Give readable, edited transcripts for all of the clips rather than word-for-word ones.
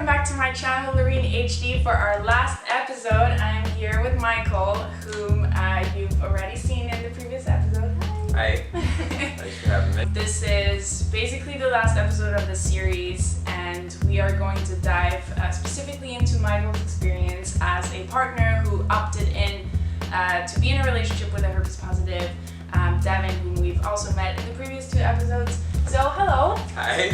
welcome back to my channel, Lorene HD. For our last episode, I'm here with Michael, whom you've already seen in the previous episode. Hi. Thanks for having me. This is basically the last episode of the series, and we are going to dive specifically into Michael's experience as a partner who opted in to be in a relationship with a herpes positive Devin, whom we've also met in the previous two episodes. So, hello. Hi.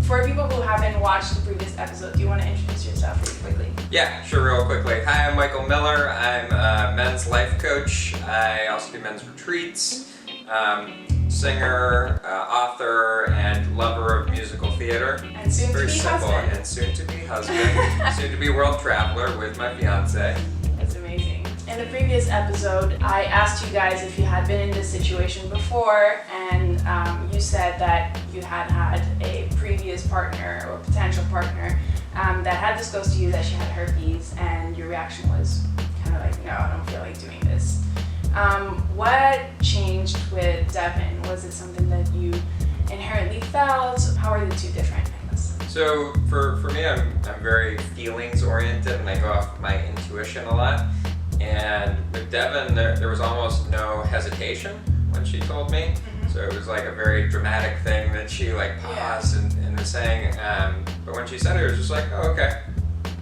For people who haven't watched the previous episode, do you want to introduce yourself really quickly? Yeah, sure, real quickly. Hi, I'm Michael Miller. I'm a men's life coach. I also do men's retreats, singer, author, and lover of musical theater. And soon Very to be simple. husband. And soon to be husband. Soon to be world traveler with my fiance. That's amazing. In the previous episode, I asked you guys if you had been in this situation before, and you said that you had a previous partner or potential partner that had disclosed to you that she had herpes, and your reaction was kind of like, no, I don't feel like doing this. What changed with Devin? Was it something that you inherently felt? How are the two different, I guess? So for me, I'm very feelings oriented, and I go off my intuition a lot. And with Devin, there was almost no hesitation when she told me. Mm-hmm. So it was like a very dramatic thing that she like paused and was saying. But when she said it was just like, oh, okay.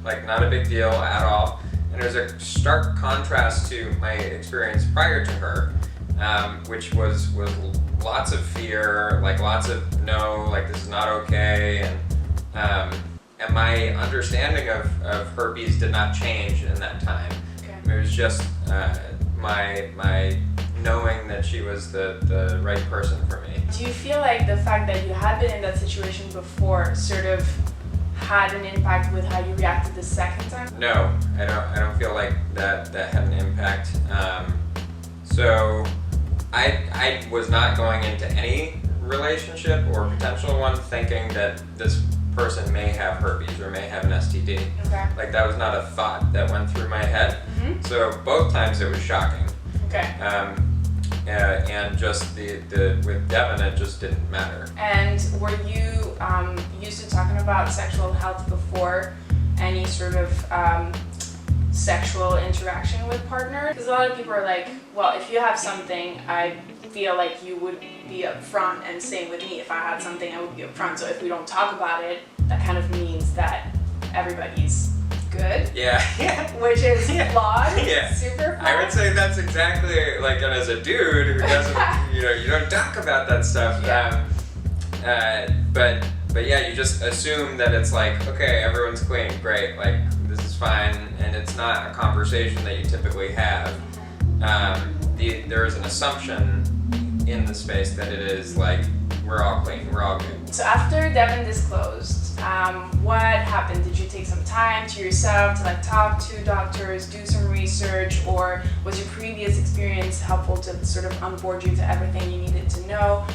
Like not a big deal at all. And it was a stark contrast to my experience prior to her, which was lots of fear, like lots of no, like this is not okay. And my understanding of herpes did not change in that time. It was just my knowing that she was the right person for me. Do you feel like the fact that you had been in that situation before sort of had an impact with how you reacted the second time? No, I don't feel like that had an impact. So I was not going into any relationship or potential one thinking that this person may have herpes or may have an STD. Okay. Like that was not a thought that went through my head. Mm-hmm. So both times it was shocking. Okay. And just with Devin, it just didn't matter. And were you used to talking about sexual health before any sort of sexual interaction with partner? Because a lot of people are like, well, if you have something, I feel like you would be upfront, and same with me. If I had something, I would be upfront. So if we don't talk about it, that kind of means that everybody's good. Yeah. Which is flawed. Yeah. Super flawed. I would say that's exactly like, and as a dude who doesn't, you don't talk about that stuff. Yeah. But yeah, you just assume that it's like, okay, everyone's clean, great, like this is fine, and it's not a conversation that you typically have. There is an assumption in the space that it is like, we're all clean, we're all good. So after Devin disclosed, what happened? Did you take some time to yourself to like talk to doctors, do some research, or was your previous experience helpful to sort of onboard you to everything you needed to know?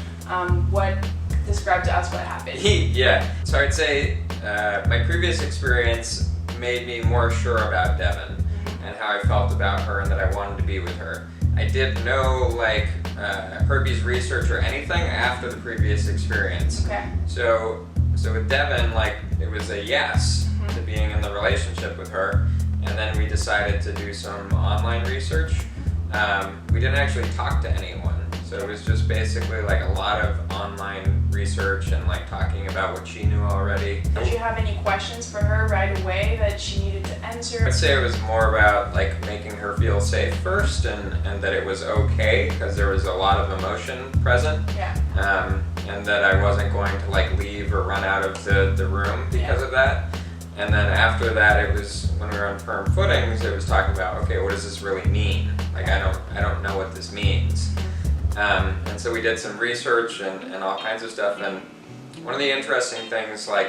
Describe to us what happened. Yeah, so I'd say my previous experience made me more sure about Devin and how I felt about her and that I wanted to be with her. I did no like herpes research or anything after the previous experience. Okay. So with Devin, like it was a yes to being in the relationship with her, and then we decided to do some online research. We didn't actually talk to anyone, so it was just basically like a lot of online research and like talking about what she knew already. Did you have any questions for her right away that she needed to answer? I'd say it was more about like making her feel safe first, and that it was okay because there was a lot of emotion present. Yeah. And that I wasn't going to like leave or run out of the room because of that. And then after that, it was when we were on firm footings, it was talking about, okay, what does this really mean? Like I don't know what this means. And so we did some research and all kinds of stuff. And one of the interesting things, like,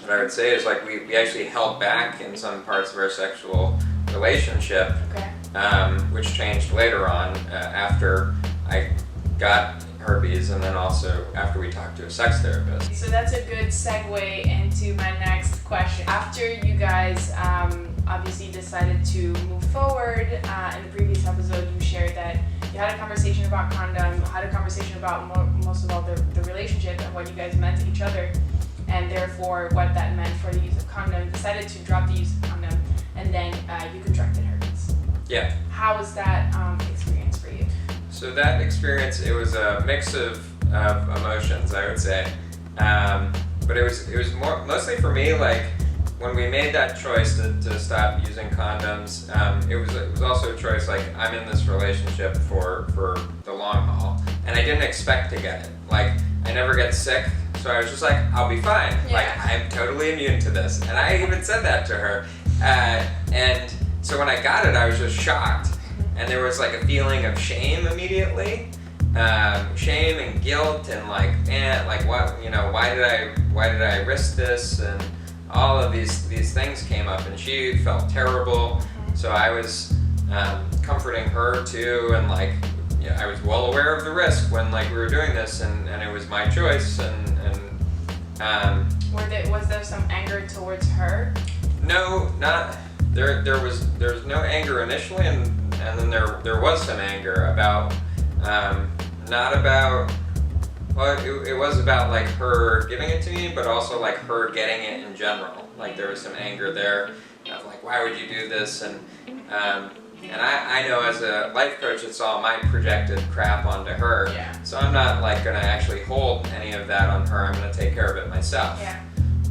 what I would say is like we actually held back in some parts of our sexual relationship, which changed later on after I got herpes, and then also after we talked to a sex therapist. So that's a good segue into my next question. After you guys obviously decided to move forward, in the previous episode you shared that you had a conversation about condom, had a conversation about most of all the relationship and what you guys meant to each other, and there for what that meant for the use of condom, decided to drop the use of condom, and then you contracted herpes. Yeah. How was that experience for you? So that experience, it was a mix of emotions, I would say. But it was mostly for me, like, when we made that choice to stop using condoms, it was also a choice, like, I'm in this relationship for the long haul, and I didn't expect to get it. Like, I never get sick, so I was just like, I'll be fine. Yeah. Like, I'm totally immune to this. And I even said that to her. And so when I got it, I was just shocked. And there was like a feeling of shame immediately. Shame and guilt and like, man, like what, why did I risk this? And all of these things came up, and she felt terrible. So I was comforting her too, and like, I was well aware of the risk when like we were doing this, and it was my choice. Was there some anger towards her? No, not there. There was no anger initially, and then there was some anger about not about. Well, it was about like her giving it to me, but also like her getting it in general. Like there was some anger there of like, why would you do this? And I know as a life coach, it's all my projected crap onto her. Yeah. So I'm not like gonna actually hold any of that on her. I'm gonna take care of it myself. Yeah.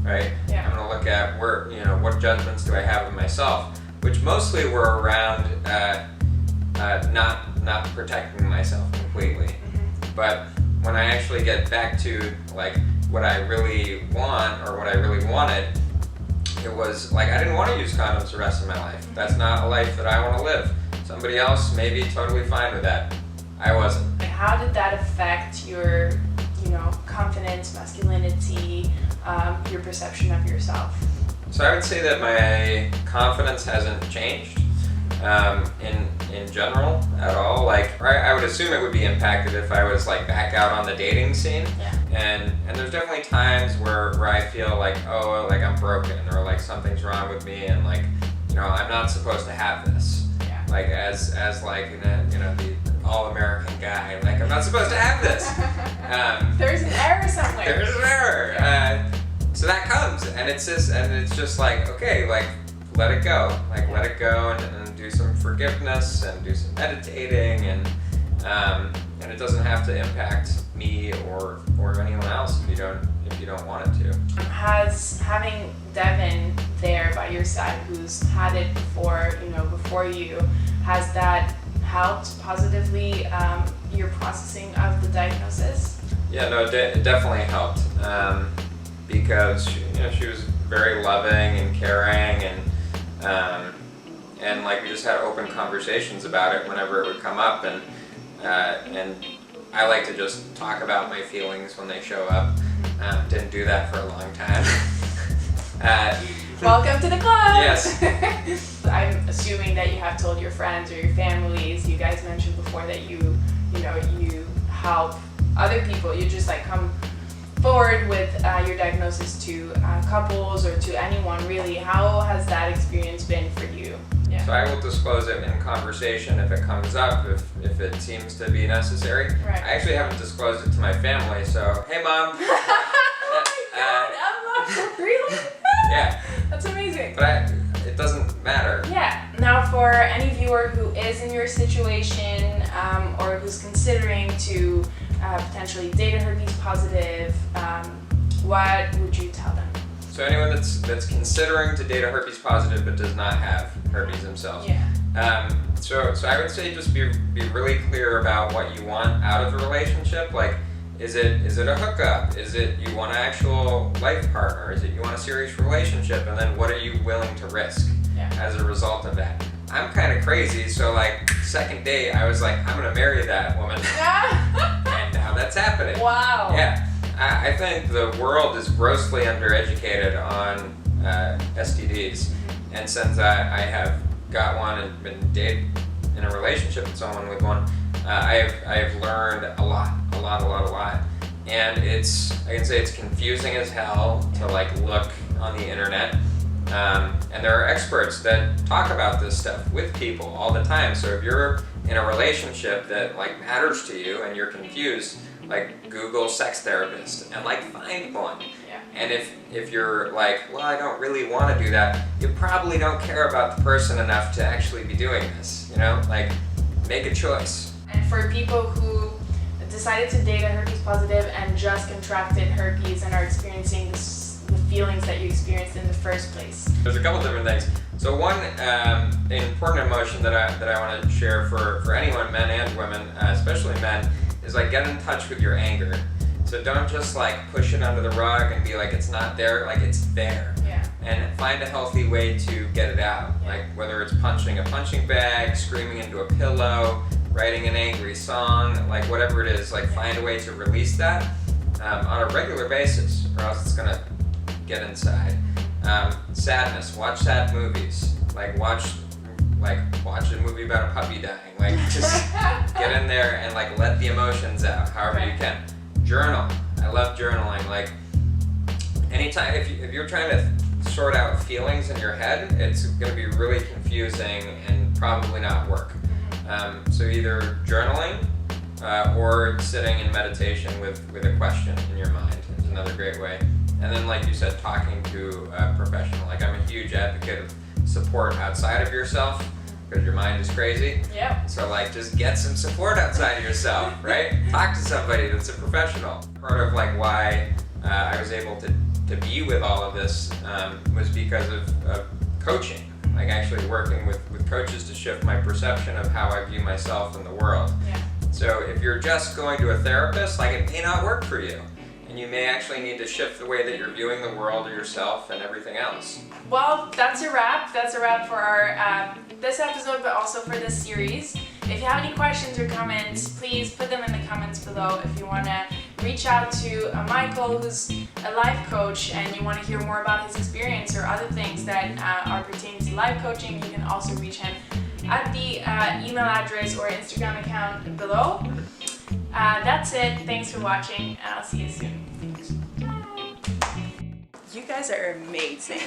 Right? Yeah. I'm gonna look at where, what judgments do I have of myself, which mostly were around not protecting myself completely. Mm-hmm. But when I actually get back to like what I really want or what I really wanted, it was like I didn't want to use condoms the rest of my life. That's not a life that I want to live. Somebody else may be totally fine with that. I wasn't. And how did that affect your, confidence, masculinity, your perception of yourself? So I would say that my confidence hasn't changed in general at all. Like I would assume it would be impacted if I was like back out on the dating scene. Yeah. And there's definitely times where I feel like, oh, like I'm broken or like something's wrong with me, and like, I'm not supposed to have this. Yeah. Like as like the all-American guy, like I'm not supposed to have this. There's an error somewhere. There's an error. So that comes, and it's just like, okay, like let it go, let it go, and do some forgiveness and do some meditating, and it doesn't have to impact me or anyone else if you don't want it to. Has having Devin there by your side, who's had it before you, has that helped positively your processing of the diagnosis? Yeah, no, it definitely helped because she was very loving and caring, and like we just had open conversations about it whenever it would come up, and I like to just talk about my feelings when they show up. Didn't do that for a long time. Welcome to the club! Yes. I'm assuming that you have told your friends or your families. You guys mentioned before that you help other people. You just like come forward with your diagnosis to couples or to anyone really. How has that experience been for you? Yeah. So I will disclose it in conversation if it comes up, if it seems to be necessary. Right. I actually haven't disclosed it to my family, so hey mom. Oh my God, really? Yeah. That's amazing. But it doesn't matter. Yeah. Now, for any viewer who is in your situation or who's considering to potentially date a herpes positive, what would you tell them? So anyone that's considering to date a herpes positive but does not have herpes themselves. Yeah. So I would say just be really clear about what you want out of the relationship. Like, is it a hookup? Is it you want an actual life partner? Is it you want a serious relationship? And then what are you willing to risk as a result of that? I'm kind of crazy, so like second date, I was like, I'm gonna marry that woman. And now that's happening. Wow. Yeah. I think the world is grossly undereducated on STDs, and since I have got one and been dated in a relationship with someone with one, I have learned a lot, and I can say it's confusing as hell to like look on the internet, and there are experts that talk about this stuff with people all the time. So if you're in a relationship that like matters to you and you're confused, like Google sex therapist and like find one. Yeah. And if you're like, well, I don't really want to do that, you probably don't care about the person enough to actually be doing this, you know? Like, make a choice. And for people who decided to date a herpes positive and just contracted herpes and are experiencing the feelings that you experienced in the first place. There's a couple different things. So one important emotion that I want to share for anyone, men and women, especially men, is like get in touch with your anger. So don't just like push it under the rug and be like it's not there, like it's there. Yeah. And find a healthy way to get it out. Yeah. Like whether it's punching a punching bag, screaming into a pillow, writing an angry song, like whatever it is, like find a way to release that on a regular basis, or else it's gonna get inside. Sadness, watch sad movies. Like watch a movie about a puppy dying. Like just get in there and like let the emotions out however you can. Journal. I love journaling. Like anytime if you're trying to sort out feelings in your head, it's gonna be really confusing and probably not work. So either journaling or sitting in meditation with a question in your mind is another great way. And then, like you said, talking to a professional. Like I'm a huge advocate of support outside of yourself because your mind is crazy. Yep. So like just get some support outside of yourself, right? Talk to somebody that's a professional. Part of like why I was able to be with all of this was because of coaching. Like actually working with coaches to shift my perception of how I view myself in the world. Yeah. So if you're just going to a therapist, like it may not work for you. And you may actually need to shift the way that you're viewing the world or yourself and everything else. Well, that's a wrap. That's a wrap for our this episode, but also for this series. If you have any questions or comments, please put them in the comments below. If you want to reach out to Michael, who's a life coach, and you want to hear more about his experience or other things that are pertaining to life coaching, you can also reach him at the email address or Instagram account below. That's it. Thanks for watching, and I'll see you soon. You guys are amazing.